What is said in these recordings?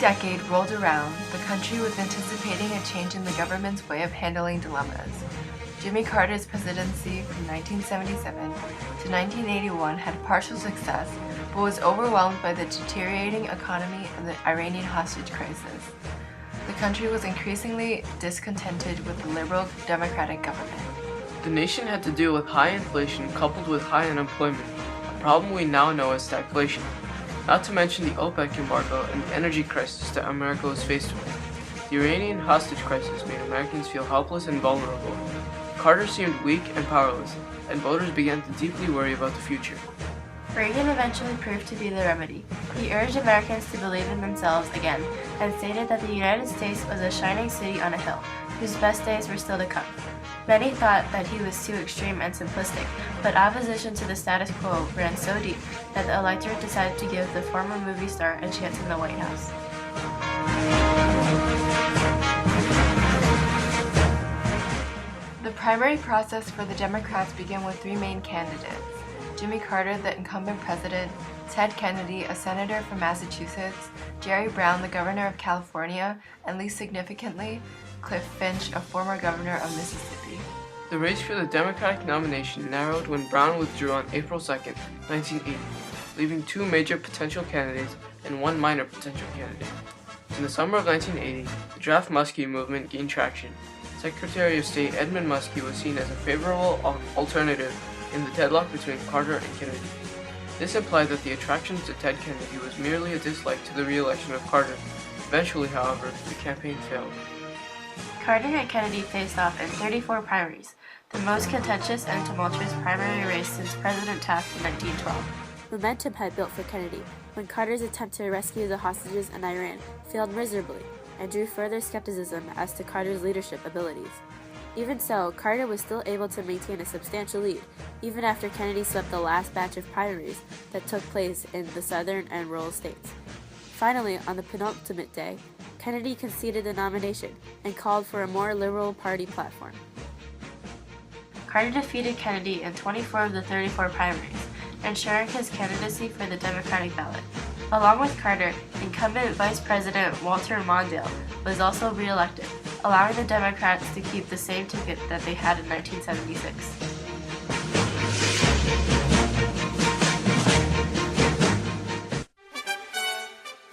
decade rolled around, the country was anticipating a change in the government's way of handling dilemmas. Jimmy Carter's presidency from 1977 to 1981 had partial success, but was overwhelmed by the deteriorating economy and the Iranian hostage crisis. The country was increasingly discontented with the liberal democratic government. The nation had to deal with high inflation coupled with high unemployment, a problem we now know as stagflation, not to mention the OPEC embargo and the energy crisis that America was faced with. The Iranian hostage crisis made Americans feel helpless and vulnerable. Carter seemed weak and powerless, and voters began to deeply worry about the future. Reagan eventually proved to be the remedy. He urged Americans to believe in themselves again and stated that the United States was a shining city on a hill, whose best days were still to come. Many thought that he was too extreme and simplistic, but opposition to the status quo ran so deep that the electorate decided to give the former movie star a chance in the White House. The primary process for the Democrats began with three main candidates: Jimmy Carter, the incumbent president; Ted Kennedy, a senator from Massachusetts; Jerry Brown, the governor of California; and least significantly, Cliff Finch, a former governor of Mississippi. The race for the Democratic nomination narrowed when Brown withdrew on April 2, 1980, leaving two major potential candidates and one minor potential candidate. In the summer of 1980, the Draft Muskie movement gained traction. Secretary of State Edmund Muskie was seen as a favorable alternative in the deadlock between Carter and Kennedy. This implied that the attraction to Ted Kennedy was merely a dislike to the re-election of Carter. Eventually, however, the campaign failed. Carter and Kennedy faced off in 34 primaries, the most contentious and tumultuous primary race since President Taft in 1912. Momentum had built for Kennedy when Carter's attempt to rescue the hostages in Iran failed miserably and drew further skepticism as to Carter's leadership abilities. Even so, Carter was still able to maintain a substantial lead, even after Kennedy swept the last batch of primaries that took place in the southern and rural states. Finally, on the penultimate day, Kennedy conceded the nomination and called for a more liberal party platform. Carter defeated Kennedy in 24 of the 34 primaries, ensuring his candidacy for the Democratic ballot. Along with Carter, incumbent Vice President Walter Mondale was also re-elected, allowing the Democrats to keep the same ticket that they had in 1976.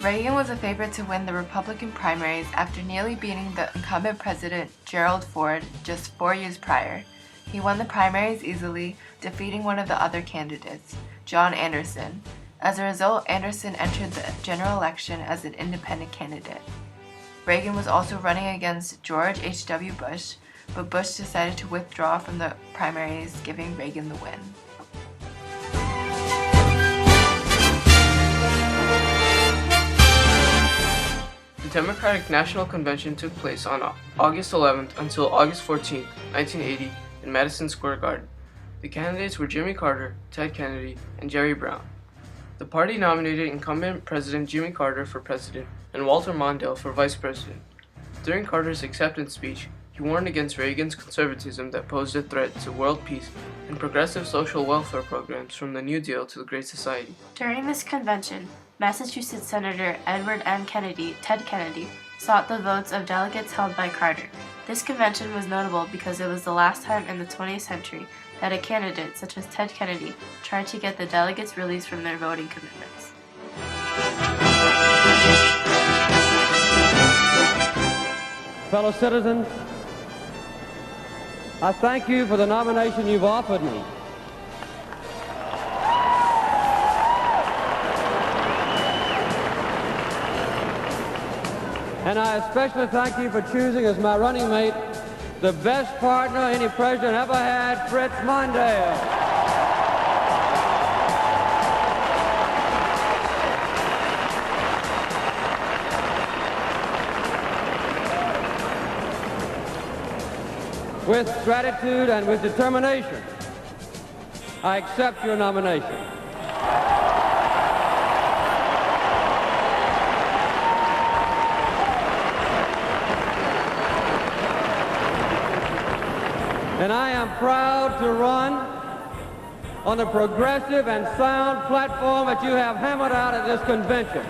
Reagan was a favorite to win the Republican primaries after nearly beating the incumbent president Gerald Ford just 4 years prior. He won the primaries easily, defeating one of the other candidates, John Anderson. As a result, Anderson entered the general election as an independent candidate. Reagan was also running against George H.W. Bush, but Bush decided to withdraw from the primaries, giving Reagan the win. The Democratic National Convention took place on August 11th until August 14th, 1980, in Madison Square Garden. The candidates were Jimmy Carter, Ted Kennedy, and Jerry Brown. The party nominated incumbent President Jimmy Carter for president and Walter Mondale for vice president. During Carter's acceptance speech, he warned against Reagan's conservatism that posed a threat to world peace and progressive social welfare programs from the New Deal to the Great Society. During this convention, Massachusetts Senator Edward M. Kennedy, Ted Kennedy, sought the votes of delegates held by Carter. This convention was notable because it was the last time in the 20th century that a candidate such as Ted Kennedy tried to get the delegates released from their voting commitments. Fellow citizens, I thank you for the nomination you've offered me. And I especially thank you for choosing as my running mate the best partner any president ever had, Fritz Mondale. With gratitude and with determination, I accept your nomination. And I am proud to run on the progressive and sound platform that you have hammered out at this convention.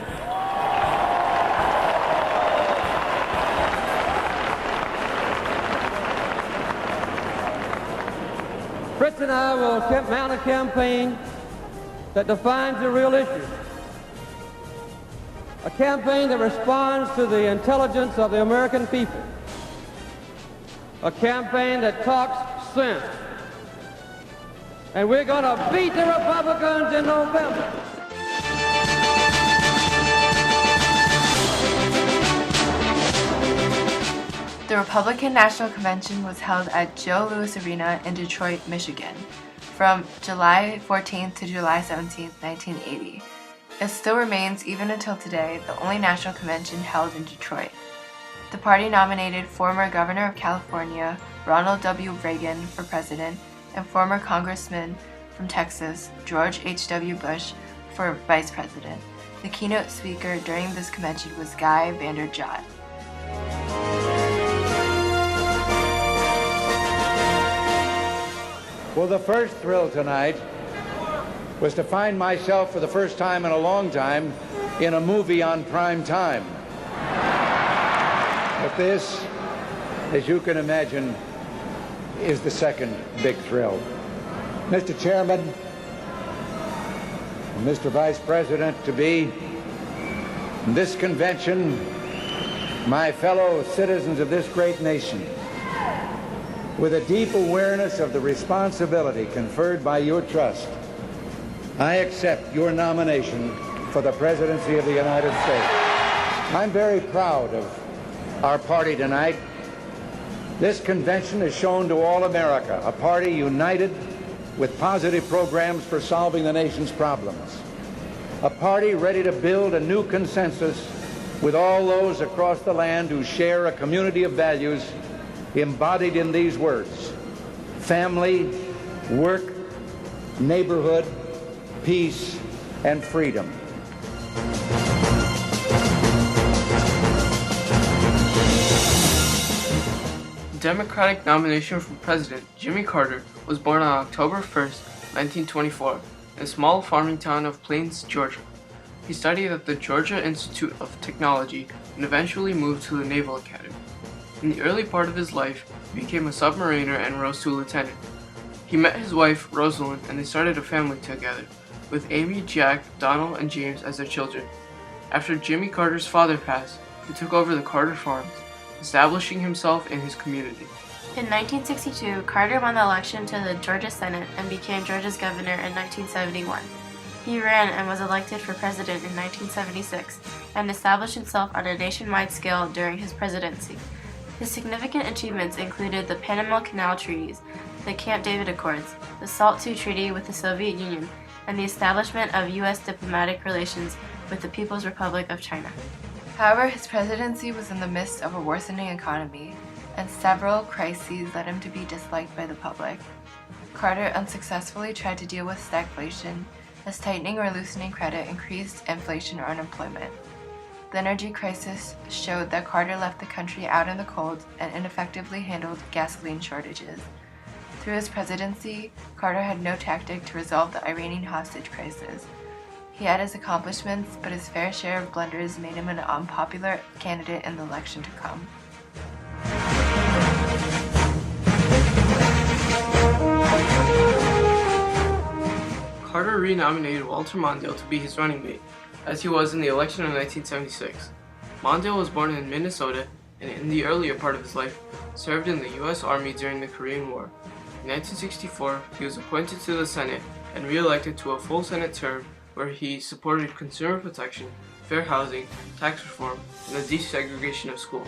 Fritz and I will mount a campaign that defines the real issues. A campaign that responds to the intelligence of the American people. A campaign that talks sense. And we're going to beat the Republicans in November. The Republican National Convention was held at Joe Louis Arena in Detroit, Michigan, from July 14th to July 17th, 1980. It still remains, even until today, the only national convention held in Detroit. The party nominated former Governor of California, Ronald W. Reagan, for president, and former Congressman from Texas, George H.W. Bush, for vice president. The keynote speaker during this convention was Guy Vander Jagt. Well, the first thrill tonight was to find myself for the first time in a long time in a movie on prime time. But this, as you can imagine, is the second big thrill. Mr. Chairman, Mr. Vice President-to-be, this convention, my fellow citizens of this great nation, with a deep awareness of the responsibility conferred by your trust, I accept your nomination for the presidency of the United States. I'm very proud of our party tonight. This convention has shown to all America a party united with positive programs for solving the nation's problems. A party ready to build a new consensus with all those across the land who share a community of values embodied in these words: family, work, neighborhood, peace, and freedom. The Democratic nomination for president, Jimmy Carter, was born on October 1st, 1924, in a small farming town of Plains, Georgia. He studied at the Georgia Institute of Technology and eventually moved to the Naval Academy. In the early part of his life, he became a submariner and rose to lieutenant. He met his wife, Rosalind, and they started a family together, with Amy, Jack, Donald, and James as their children. After Jimmy Carter's father passed, he took over the Carter Farms, establishing himself in his community. In 1962, Carter won the election to the Georgia Senate and became Georgia's governor in 1971. He ran and was elected for president in 1976 and established himself on a nationwide scale during his presidency. His significant achievements included the Panama Canal Treaties, the Camp David Accords, the SALT II Treaty with the Soviet Union, and the establishment of U.S. diplomatic relations with the People's Republic of China. However, his presidency was in the midst of a worsening economy, and several crises led him to be disliked by the public. Carter unsuccessfully tried to deal with stagflation, as tightening or loosening credit increased inflation or unemployment. The energy crisis showed that Carter left the country out in the cold and ineffectively handled gasoline shortages. Through his presidency, Carter had no tactic to resolve the Iranian hostage crisis. He had his accomplishments, but his fair share of blunders made him an unpopular candidate in the election to come. Carter renominated Walter Mondale to be his running mate, as he was in the election of 1976. Mondale was born in Minnesota and in the earlier part of his life served in the U.S. Army during the Korean War. In 1964, he was appointed to the Senate and re-elected to a full Senate term where he supported consumer protection, fair housing, tax reform, and the desegregation of schools.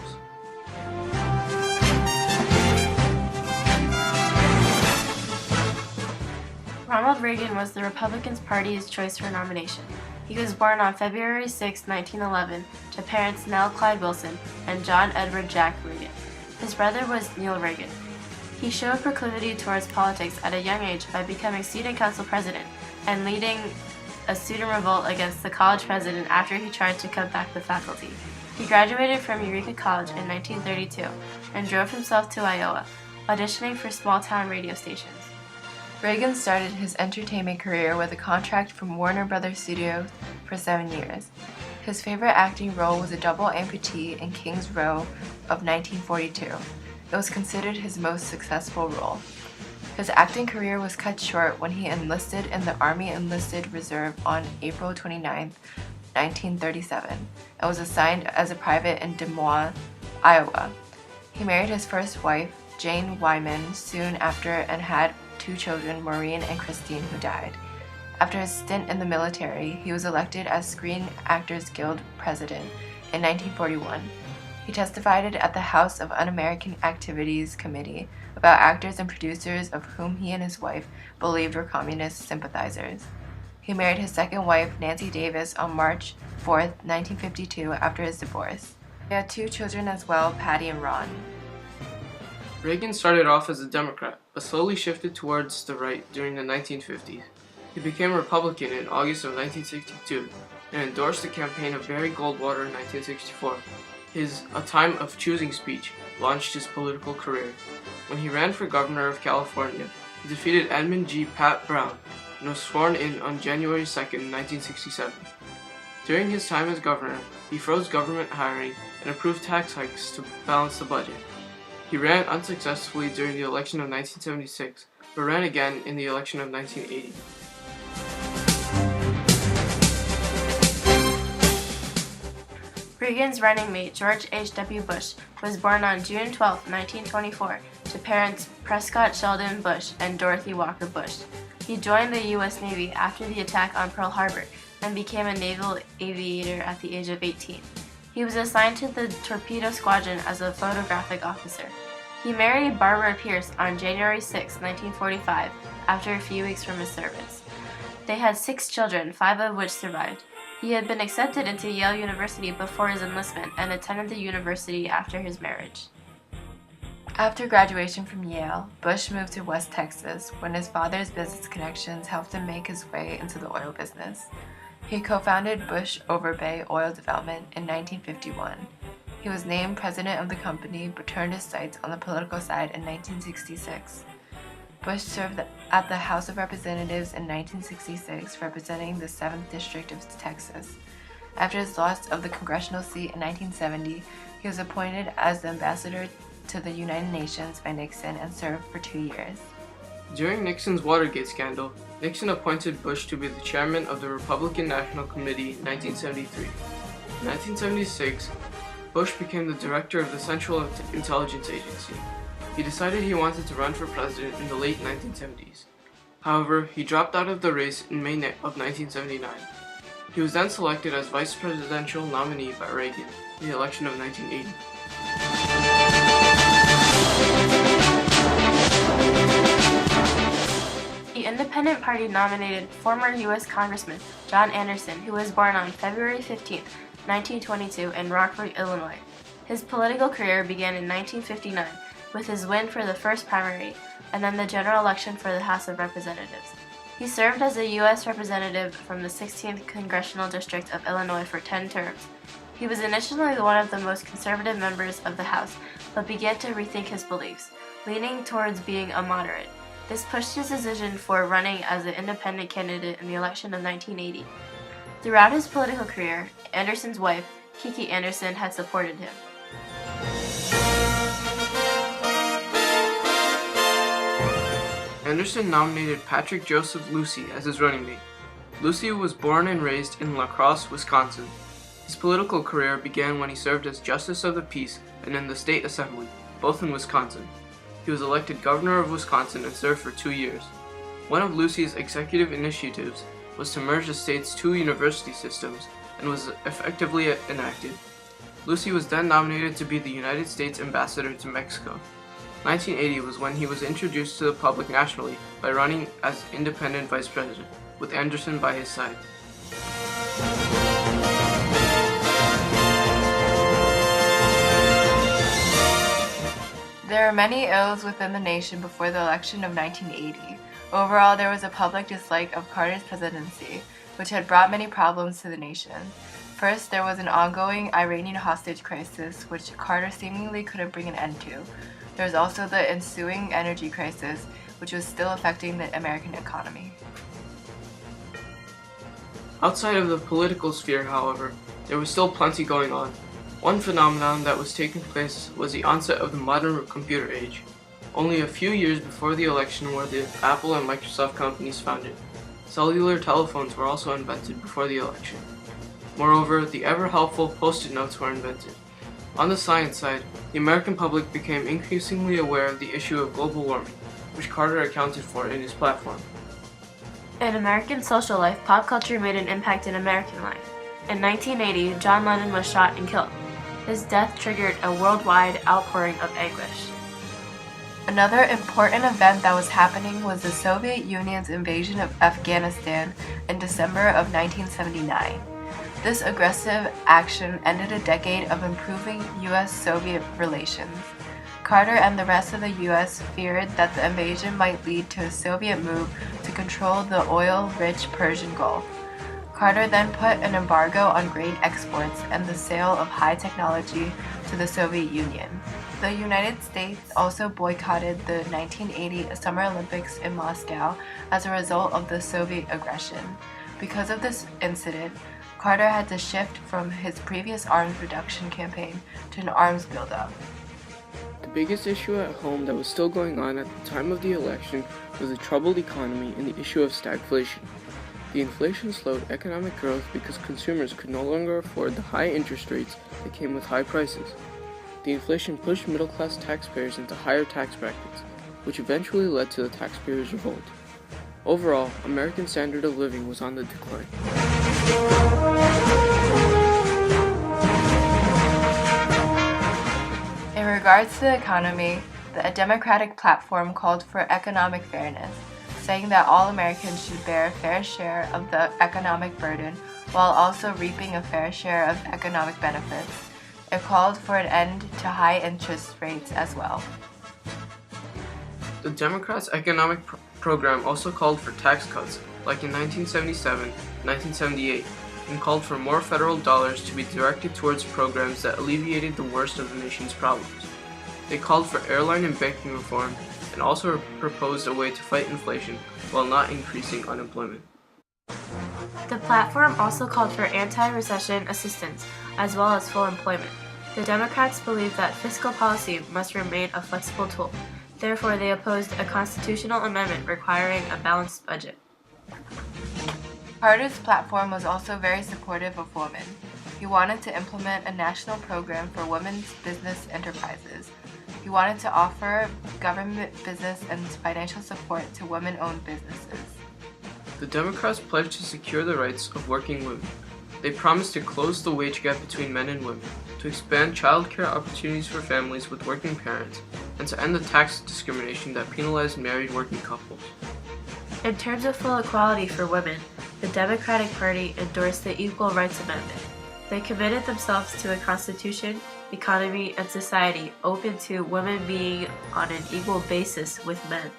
Ronald Reagan was the Republican Party's choice for nomination. He was born on February 6, 1911, to parents Nell Clyde Wilson and John Edward Jack Reagan. His brother was Neil Reagan. He showed proclivity towards politics at a young age by becoming student council president and leading a student revolt against the college president after he tried to cut back the faculty. He graduated from Eureka College in 1932 and drove himself to Iowa, auditioning for small-town radio stations. Reagan started his entertainment career with a contract from Warner Brothers Studios for 7 years. His favorite acting role was a double amputee in King's Row of 1942. It was considered his most successful role. His acting career was cut short when he enlisted in the Army Enlisted Reserve on April 29, 1937, and was assigned as a private in Des Moines, Iowa. He married his first wife, Jane Wyman, soon after and had 2 children, Maureen and Christine, who died. After his stint in the military, he was elected as Screen Actors Guild president in 1941. He testified at the House of Un-American Activities Committee about actors and producers of whom he and his wife believed were communist sympathizers. He married his second wife, Nancy Davis, on March 4, 1952, after his divorce. They had 2 children as well, Patty and Ron. Reagan started off as a Democrat, but slowly shifted towards the right during the 1950s. He became a Republican in August of 1962 and endorsed the campaign of Barry Goldwater in 1964. His A Time of Choosing speech launched his political career. When he ran for governor of California, he defeated Edmund G. Pat Brown and was sworn in on January 2, 1967. During his time as governor, he froze government hiring and approved tax hikes to balance the budget. He ran unsuccessfully during the election of 1976, but ran again in the election of 1980. Reagan's running mate, George H.W. Bush, was born on June 12, 1924, to parents Prescott Sheldon Bush and Dorothy Walker Bush. He joined the U.S. Navy after the attack on Pearl Harbor and became a naval aviator at the age of 18. He was assigned to the torpedo squadron as a photographic officer. He married Barbara Pierce on January 6, 1945, after a few weeks from his service. They had 6 children, 5 of which survived. He had been accepted into Yale University before his enlistment and attended the university after his marriage. After graduation from Yale, Bush moved to West Texas when his father's business connections helped him make his way into the oil business. He co-founded Bush Overbay Oil Development in 1951. He was named president of the company but turned his sights on the political side in 1966. Bush served at the House of Representatives in 1966, representing the 7th District of Texas. After his loss of the congressional seat in 1970, he was appointed as the ambassador to the United Nations by Nixon and served for 2 years. During Nixon's Watergate scandal, Nixon appointed Bush to be the chairman of the Republican National Committee in 1973. In 1976, Bush became the director of the Central Intelligence Agency. He decided he wanted to run for president in the late 1970s. However, he dropped out of the race in May of 1979. He was then selected as vice presidential nominee by Reagan in the election of 1980. The Independent Party nominated former U.S. Congressman John Anderson, who was born on February 15, 1922, in Rockford, Illinois. His political career began in 1959 with his win for the first primary and then the general election for the House of Representatives. He served as a U.S. representative from the 16th Congressional District of Illinois for 10 terms. He was initially one of the most conservative members of the House, but began to rethink his beliefs, leaning towards being a moderate. This pushed his decision for running as an independent candidate in the election of 1980. Throughout his political career, Anderson's wife, Kiki Anderson, had supported him. Anderson nominated Patrick Joseph Lucy as his running mate. Lucy was born and raised in La Crosse, Wisconsin. His political career began when he served as Justice of the Peace and in the State Assembly, both in Wisconsin. He was elected governor of Wisconsin and served for 2 years. One of Lucy's executive initiatives was to merge the state's 2 university systems and was effectively enacted. Lucy was then nominated to be the United States ambassador to Mexico. 1980 was when he was introduced to the public nationally by running as independent vice president, with Anderson by his side. There are many ills within the nation before the election of 1980. Overall, there was a public dislike of Carter's presidency, which had brought many problems to the nation. First, there was an ongoing Iranian hostage crisis, which Carter seemingly couldn't bring an end to. There was also the ensuing energy crisis, which was still affecting the American economy. Outside of the political sphere, however, there was still plenty going on. One phenomenon that was taking place was the onset of the modern computer age. only a few years before the election were the Apple and Microsoft companies founded. Cellular telephones were also invented before the election. Moreover, the ever-helpful Post-it notes were invented. On the science side, the American public became increasingly aware of the issue of global warming, which Carter accounted for in his platform. In American social life, pop culture made an impact in American life. In 1980, John Lennon was shot and killed. His death triggered a worldwide outpouring of anguish. Another important event that was happening was the Soviet Union's invasion of Afghanistan in December of 1979. This aggressive action ended a decade of improving US-Soviet relations. Carter and the rest of the US feared that the invasion might lead to a Soviet move to control the oil-rich Persian Gulf. Carter then put an embargo on grain exports and the sale of high technology to the Soviet Union. The United States also boycotted the 1980 Summer Olympics in Moscow as a result of the Soviet aggression. Because of this incident, Carter had to shift from his previous arms reduction campaign to an arms buildup. The biggest issue at home that was still going on at the time of the election was the troubled economy and the issue of stagflation. The inflation slowed economic growth because consumers could no longer afford the high interest rates that came with high prices. The inflation pushed middle-class taxpayers into higher tax brackets, which eventually led to the taxpayers' revolt. Overall, American standard of living was on the decline. In regards to the economy, the Democratic platform called for economic fairness, saying that all Americans should bear a fair share of the economic burden while also reaping a fair share of economic benefits. It called for an end to high interest rates as well. The Democrats' economic program also called for tax cuts, like in 1977 and 1978, and called for more federal dollars to be directed towards programs that alleviated the worst of the nation's problems. They called for airline and banking reform and also proposed a way to fight inflation while not increasing unemployment. The platform also called for anti-recession assistance as well as full employment. The Democrats believed that fiscal policy must remain a flexible tool. Therefore, they opposed a constitutional amendment requiring a balanced budget. Carter's platform was also very supportive of women. He wanted to implement a national program for women's business enterprises. He wanted to offer government business and financial support to women-owned businesses. The Democrats pledged to secure the rights of working women. They promised to close the wage gap between men and women, to expand child care opportunities for families with working parents, and to end the tax discrimination that penalized married working couples. In terms of full equality for women, the Democratic Party endorsed the Equal Rights Amendment. They committed themselves to a constitution, economy, and society open to women being on an equal basis with men.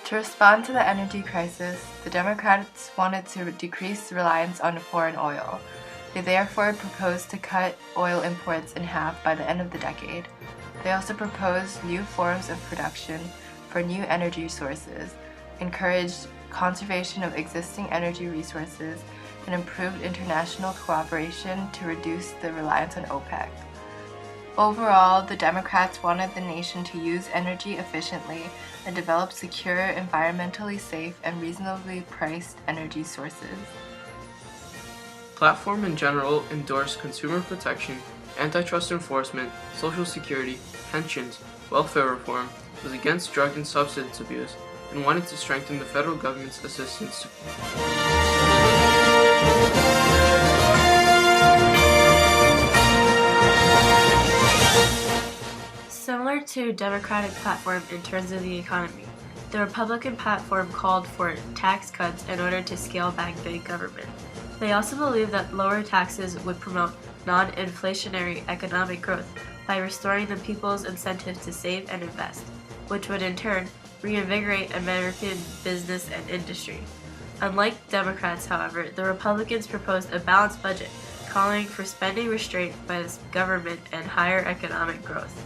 To respond to the energy crisis, the Democrats wanted to decrease reliance on foreign oil. They therefore proposed to cut oil imports in half by the end of the decade. They also proposed new forms of production for new energy sources, encouraged conservation of existing energy resources, and improved international cooperation to reduce the reliance on OPEC. Overall, the Democrats wanted the nation to use energy efficiently and develop secure, environmentally safe, and reasonably priced energy sources. Platform in general endorsed consumer protection, antitrust enforcement, social security, pensions, welfare reform, was against drug and substance abuse, and wanted to strengthen the federal government's assistance to Similar to Democratic platform in terms of the economy, the Republican platform called for tax cuts in order to scale back big government. They also believed that lower taxes would promote non-inflationary economic growth by restoring the people's incentive to save and invest, which would in turn reinvigorate American business and industry. Unlike Democrats, however, the Republicans proposed a balanced budget, calling for spending restraint by the government and higher economic growth.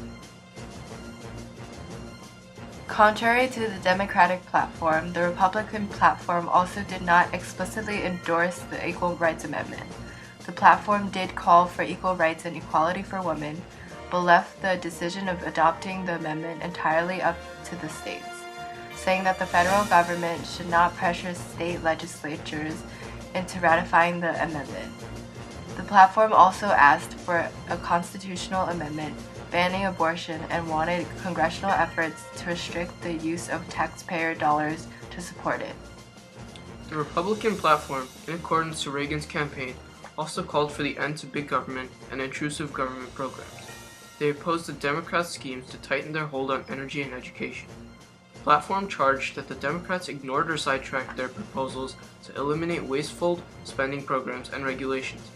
Contrary to the Democratic platform, the Republican platform also did not explicitly endorse the Equal Rights Amendment. The platform did call for equal rights and equality for women, but left the decision of adopting the amendment entirely up to the states, saying that the federal government should not pressure state legislatures into ratifying the amendment. The platform also asked for a constitutional amendment banning abortion and wanted congressional efforts to restrict the use of taxpayer dollars to support it. The Republican platform, in accordance to Reagan's campaign, also called for the end to big government and intrusive government programs. They opposed the Democrats' schemes to tighten their hold on energy and education. The platform charged that the Democrats ignored or sidetracked their proposals to eliminate wasteful spending programs and regulations.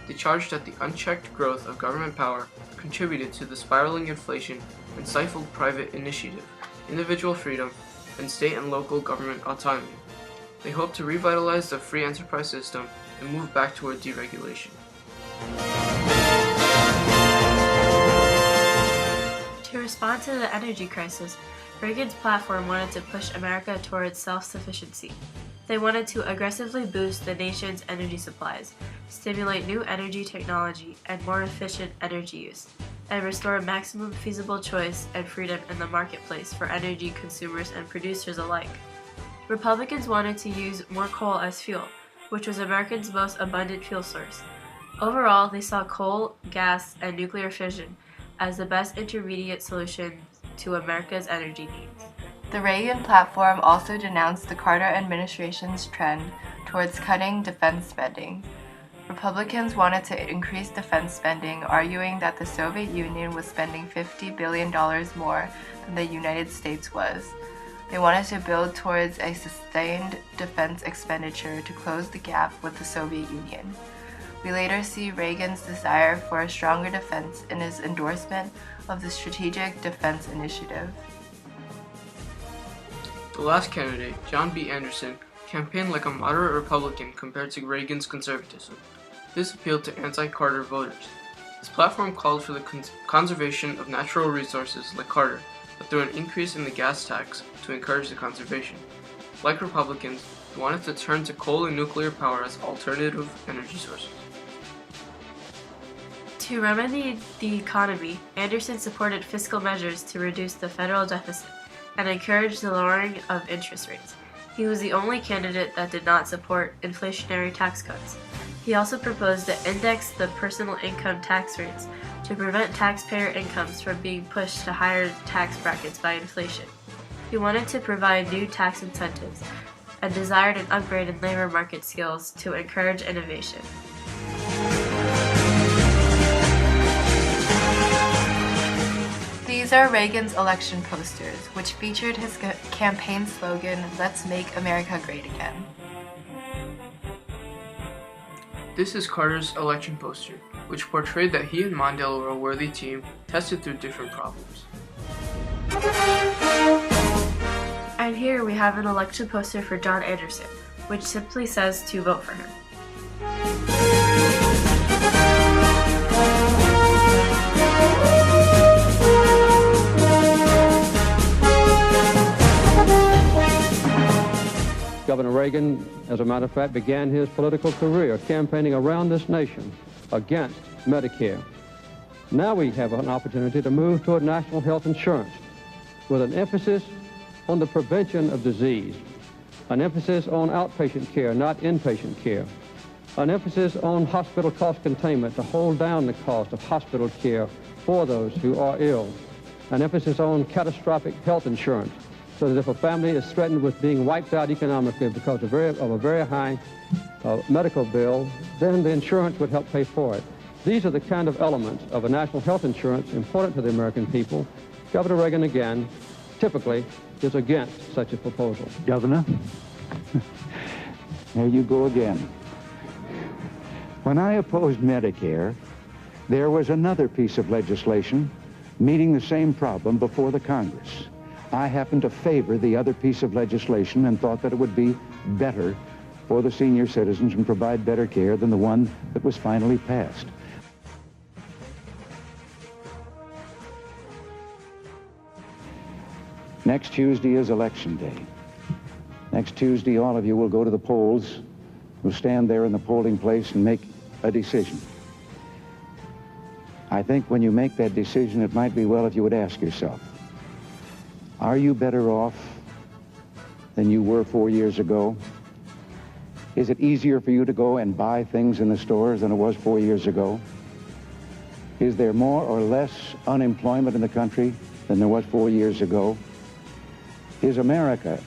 They charged that the unchecked growth of government power contributed to the spiraling inflation and stifled private initiative, individual freedom, and state and local government autonomy. They hoped to revitalize the free enterprise system and move back toward deregulation. To respond to the energy crisis, Reagan's platform wanted to push America towards self-sufficiency. They wanted to aggressively boost the nation's energy supplies, stimulate new energy technology and more efficient energy use, and restore maximum feasible choice and freedom in the marketplace for energy consumers and producers alike. Republicans wanted to use more coal as fuel, which was Americans' most abundant fuel source. Overall, they saw coal, gas, and nuclear fission as the best intermediate solution to America's energy needs. The Reagan platform also denounced the Carter administration's trend towards cutting defense spending. Republicans wanted to increase defense spending, arguing that the Soviet Union was spending $50 billion more than the United States was. They wanted to build towards a sustained defense expenditure to close the gap with the Soviet Union. We later see Reagan's desire for a stronger defense in his endorsement of the Strategic Defense Initiative. The last candidate, John B. Anderson, campaigned like a moderate Republican compared to Reagan's conservatism. This appealed to anti-Carter voters. His platform called for the conservation of natural resources like Carter, but through an increase in the gas tax to encourage the conservation. Like Republicans, he wanted to turn to coal and nuclear power as alternative energy sources. To remedy the economy, Anderson supported fiscal measures to reduce the federal deficit and encouraged the lowering of interest rates. He was the only candidate that did not support inflationary tax cuts. He also proposed to index the personal income tax rates to prevent taxpayer incomes from being pushed to higher tax brackets by inflation. He wanted to provide new tax incentives and desired an upgrade in labor market skills to encourage innovation. These are Reagan's election posters, which featured his campaign slogan, "Let's make America great again." This is Carter's election poster, which portrayed that he and Mondale were a worthy team tested through different problems. And here we have an election poster for John Anderson, which simply says to vote for him. Governor Reagan, as a matter of fact, began his political career campaigning around this nation against Medicare. Now we have an opportunity to move toward national health insurance with an emphasis on the prevention of disease, an emphasis on outpatient care, not inpatient care, an emphasis on hospital cost containment to hold down the cost of hospital care for those who are ill, an emphasis on catastrophic health insurance, so that if a family is threatened with being wiped out economically because of a very high medical bill, then the insurance would help pay for it. These are the kind of elements of a national health insurance important to the American people. Governor Reagan, again, typically is against such a proposal. Governor, there you go again. When I opposed Medicare, there was another piece of legislation meeting the same problem before the Congress. I happened to favor the other piece of legislation and thought that it would be better for the senior citizens and provide better care than the one that was finally passed. Next Tuesday is Election Day. Next Tuesday, all of you will go to the polls, will stand there in the polling place and make a decision. I think when you make that decision, it might be well if you would ask yourself, are you better off than you were 4 years ago? Is it easier for you to go and buy things in the stores than it was 4 years ago? Is there more or less unemployment in the country than there was 4 years ago? Is America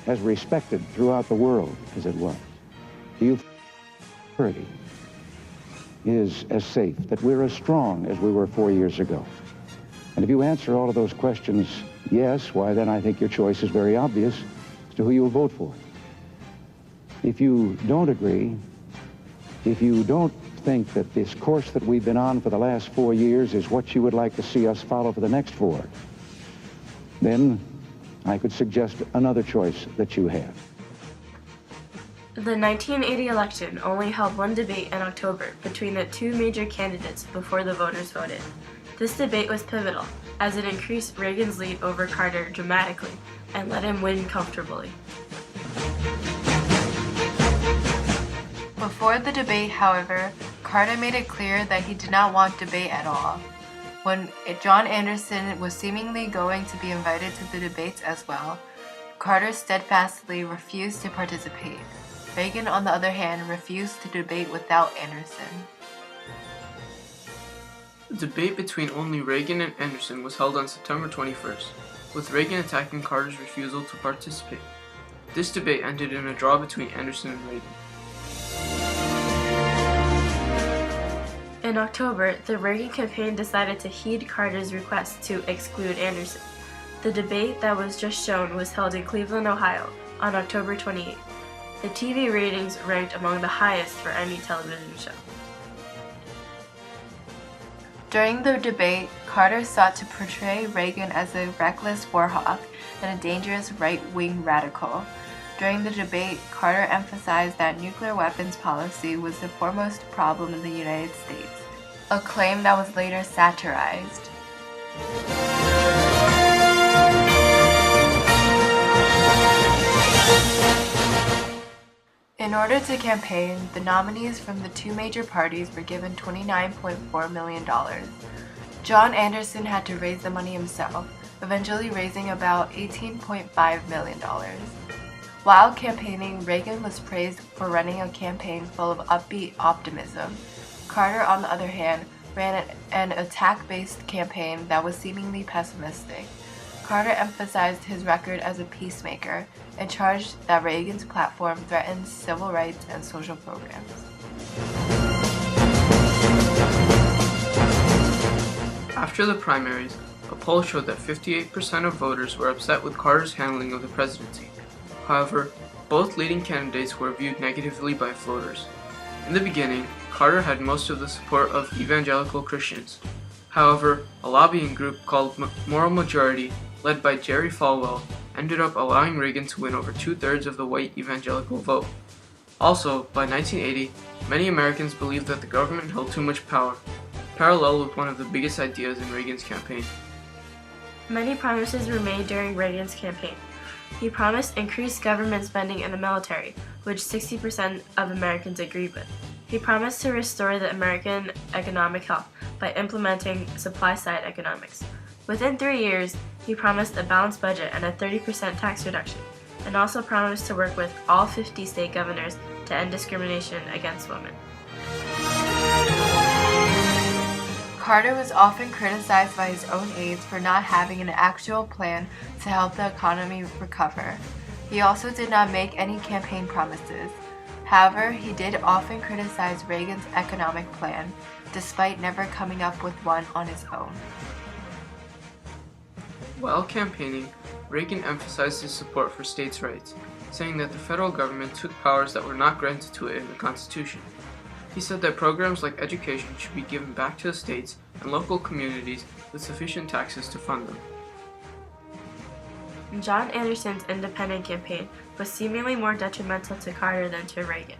as respected throughout the world as it was? Do you feel is as safe, that we're as strong as we were 4 years ago? And if you answer all of those questions yes, why then I think your choice is very obvious as to who you will vote for. If you don't agree, if you don't think that this course that we've been on for the last 4 years is what you would like to see us follow for the next 4, then I could suggest another choice that you have. The 1980 election only held one debate in October between the two major candidates before the voters voted. This debate was pivotal, as it increased Reagan's lead over Carter dramatically and let him win comfortably. Before the debate, however, Carter made it clear that he did not want debate at all. When John Anderson was seemingly going to be invited to the debates as well, Carter steadfastly refused to participate. Reagan, on the other hand, refused to debate without Anderson. The debate between only Reagan and Anderson was held on September 21st, with Reagan attacking Carter's refusal to participate. This debate ended in a draw between Anderson and Reagan. In October, the Reagan campaign decided to heed Carter's request to exclude Anderson. The debate that was just shown was held in Cleveland, Ohio, on October 28th. The TV ratings ranked among the highest for any television show. During the debate, Carter sought to portray Reagan as a reckless war hawk and a dangerous right-wing radical. During the debate, Carter emphasized that nuclear weapons policy was the foremost problem in the United States, a claim that was later satirized. In order to campaign, the nominees from the two major parties were given $29.4 million. John Anderson had to raise the money himself, eventually raising about $18.5 million. While campaigning, Reagan was praised for running a campaign full of upbeat optimism. Carter, on the other hand, ran an attack-based campaign that was seemingly pessimistic. Carter emphasized his record as a peacemaker and charged that Reagan's platform threatened civil rights and social programs. After the primaries, a poll showed that 58% of voters were upset with Carter's handling of the presidency. However, both leading candidates were viewed negatively by voters. In the beginning, Carter had most of the support of evangelical Christians. However, a lobbying group called Moral Majority, led by Jerry Falwell, ended up allowing Reagan to win over 2/3 of the white evangelical vote. Also, by 1980, many Americans believed that the government held too much power, parallel with one of the biggest ideas in Reagan's campaign. Many promises were made during Reagan's campaign. He promised increased government spending in the military, which 60% of Americans agreed with. He promised to restore the American economic health by implementing supply-side economics. Within 3 years, he promised a balanced budget and a 30% tax reduction, and also promised to work with all 50 state governors to end discrimination against women. Carter was often criticized by his own aides for not having an actual plan to help the economy recover. He also did not make any campaign promises. However, he did often criticize Reagan's economic plan, despite never coming up with one on his own. While campaigning, Reagan emphasized his support for states' rights, saying that the federal government took powers that were not granted to it in the Constitution. He said that programs like education should be given back to the states and local communities with sufficient taxes to fund them. John Anderson's independent campaign was seemingly more detrimental to Carter than to Reagan.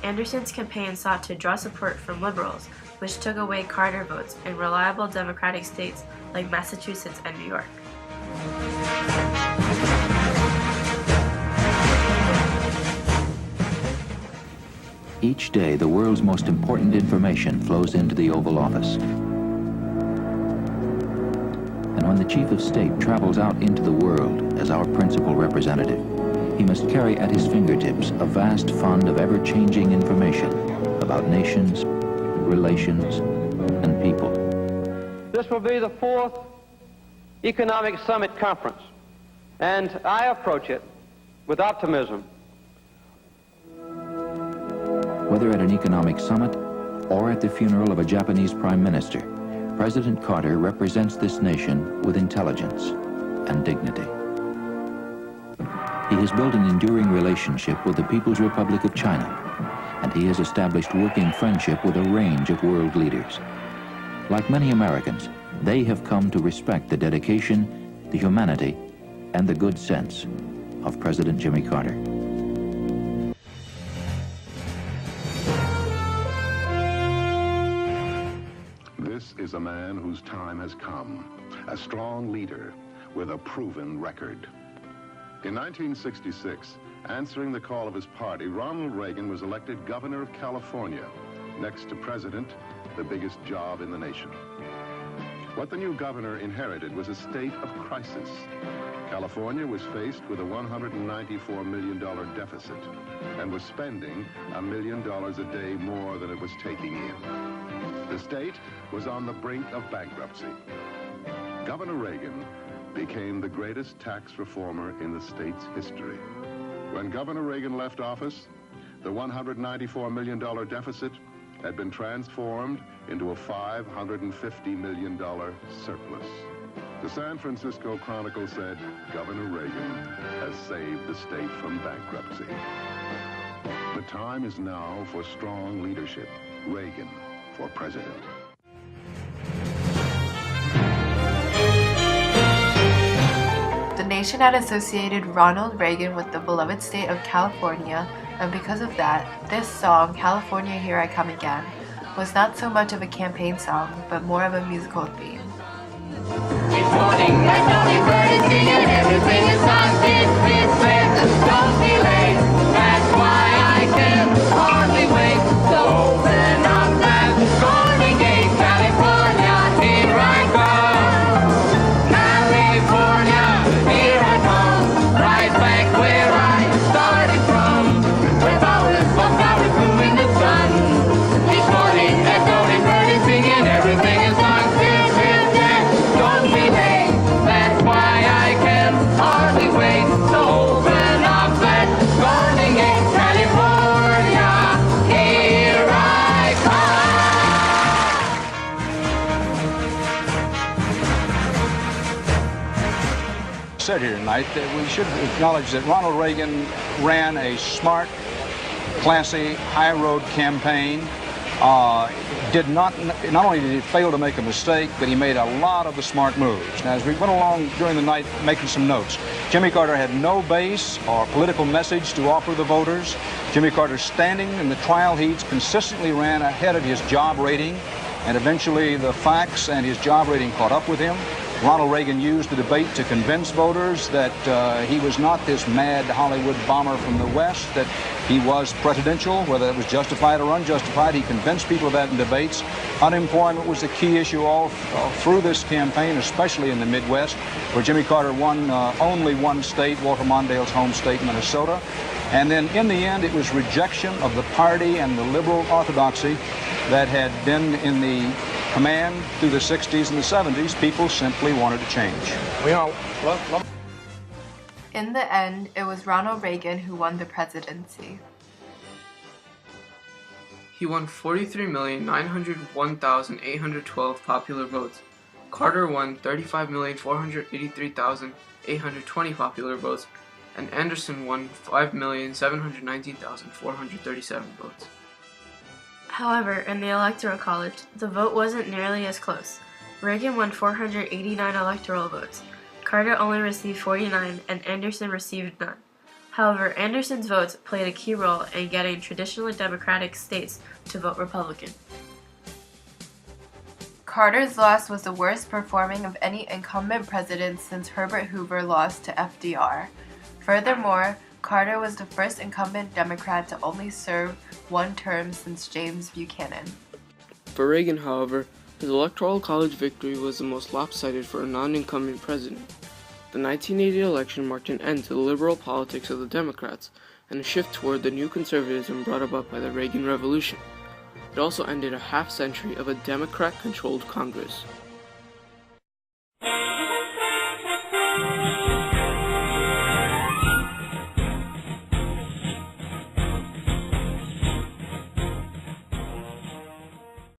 Anderson's campaign sought to draw support from liberals, which took away Carter votes in reliable Democratic states like Massachusetts and New York. Each day, the world's most important information flows into the Oval Office. when the chief of state travels out into the world as our principal representative, he must carry at his fingertips a vast fund of ever-changing information about nations, relations, and people. This will be the 4th Economic Summit Conference, and I approach it with optimism. Whether at an economic summit or at the funeral of a Japanese prime minister, President Carter represents this nation with intelligence and dignity. He has built an enduring relationship with the People's Republic of China, and he has established working friendship with a range of world leaders. Like many Americans, they have come to respect the dedication, the humanity, and the good sense of President Jimmy Carter. This is a man whose time has come, a strong leader with a proven record. In 1966, answering the call of his party, Ronald Reagan was elected governor of California. Next to president, the biggest job in the nation. What the new governor inherited was a state of crisis. California was faced with a $194 million deficit and was spending $1 million a day more than it was taking in. The state was on the brink of bankruptcy. Governor Reagan became the greatest tax reformer in the state's history. When Governor Reagan left office, the $194 million deficit had been transformed into a $550 million surplus. The San Francisco Chronicle said, Governor Reagan has saved the state from bankruptcy. The time is now for strong leadership. Reagan for president. The nation had associated Ronald Reagan with the beloved state of California, and because of that, this song, California Here I Come Again, was not so much of a campaign song, but more of a musical theme. It's morning, birds singing, everything is on don't be late, that's why I can hardly wait to open up that golden gate. California, here I come. California, here I come. Right back where I started from. Where flowers bloom in the sun. This morning, that golden bird is singing, everything is on don't be late, that's why I can hardly wait to open up that golden gate. California, here I come. Said here tonight that we should acknowledge that Ronald Reagan ran a smart, classy, high-road campaign. Not only did he fail to make a mistake, but he made a lot of the smart moves. Now, as we went along during the night making some notes, Jimmy Carter had no base or political message to offer the voters. Jimmy Carter, standing in the trial heats, consistently ran ahead of his job rating, and eventually the facts and his job rating caught up with him. Ronald Reagan used the debate to convince voters that he was not this mad Hollywood bomber from the West, that he was presidential, whether it was justified or unjustified. He convinced people of that in debates. Unemployment was the key issue all through this campaign, especially in the Midwest, where Jimmy Carter won only one state, Walter Mondale's home state, Minnesota. And then in the end, it was rejection of the party and the liberal orthodoxy that had been in the command through the 60s and the 70s. People simply wanted to change. In the end, it was Ronald Reagan who won the presidency. He won 43,901,812 popular votes. Carter won 35,483,820 popular votes, and Anderson won 5,719,437 votes. However, in the Electoral College, the vote wasn't nearly as close. Reagan won 489 electoral votes. Carter only received 49, and Anderson received none. However, Anderson's votes played a key role in getting traditionally Democratic states to vote Republican. Carter's loss was the worst performing of any incumbent president since Herbert Hoover lost to FDR. Furthermore, Carter was the first incumbent Democrat to only serve one term since James Buchanan. For Reagan, however, His Electoral College victory was the most lopsided for a non-incumbent president. The 1980 election marked an end to the liberal politics of the Democrats and a shift toward the new conservatism brought about by the Reagan Revolution. It also ended a half-century of a Democrat-controlled Congress.